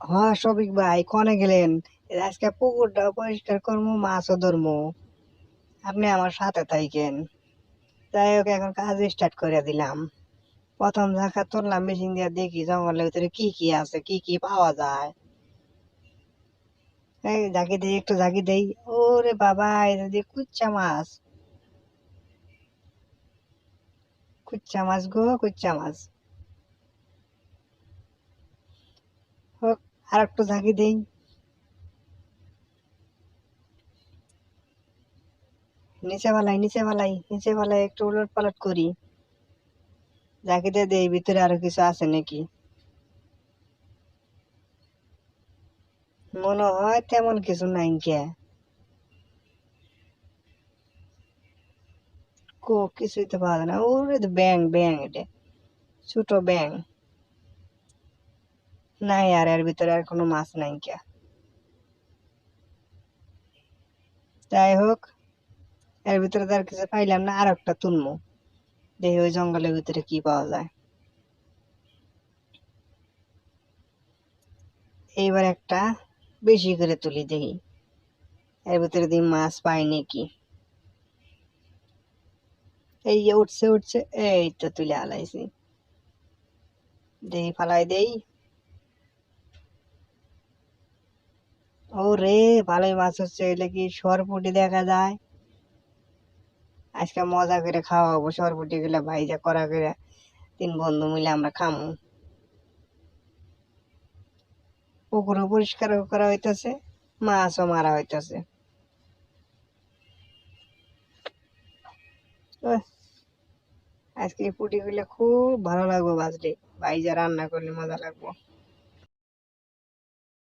হ্যাঁ শফিক ভাই কনে গেলেন? এই আজকে পুকুরটা পরিষ্কার করবো, মাছও ধরবো। আপনি আমার সাথে থাকেন। যাই হোক, এখন কাজ স্টার্ট করে দিলাম। প্রথম ঝাঁকা তুললাম মেশিন দিয়ে, দেখি জঙ্গলের ভিতরে কি কি আছে, কি কি পাওয়া যায়। এই ঝাঁকি দেই, একটু ঝাঁকি দেই। ওরে বাবা, এটা দিয়ে কুচ্চা মাছ। কুচ্চা মাছ গো, কুচ্চা মাছ। হোক, আর একটু ঝাঁকি দেই। নিচে বালাই, নিচে বালাই, নিচে বালাই, একটু উলট পালট করি। ঝাঁকি দিয়ে দেই ভিতরে আরো কিছু আছে নাকি। মনে হয় তেমন কিছু নাই কে। কিছুই তো পাওয়া যায় না। ওরে তো ব্যাং, ব্যাং এটা, ছোট ব্যাং। নাই, আর এর ভিতরে আর কোনো মাছ নাই কে। যাই হোক, এর ভিতরে তো আর কিছু পাইলাম না, আর একটা তুলমু। দেখি ওই জঙ্গলের ভিতরে কি পাওয়া যায়। এইবার একটা বেশি করে তুলি, দেখি এর ভিতরে দিয়ে মাছ পাই নাকি। এই যে উঠছে উঠছে, এই তো তুলে আলাইছি। দেখি ফালাই দেই। ও রে, ভালোই মাছ হচ্ছে। এলে কি সরপুটি দেখা যায়। আজকে মজা করে খাওয়া হবো সরপুটি গুলা ভাইজা করা করে। তিন বন্ধু মিলে আমরা খামু। পুকুরও পরিষ্কার করা হইতেছে, মাছও মারা হইতেছে। আজকে এই পুটি গুলো খুব ভালো লাগবে ভাজলে। ভাইজা রান্না করলে মজা লাগবে।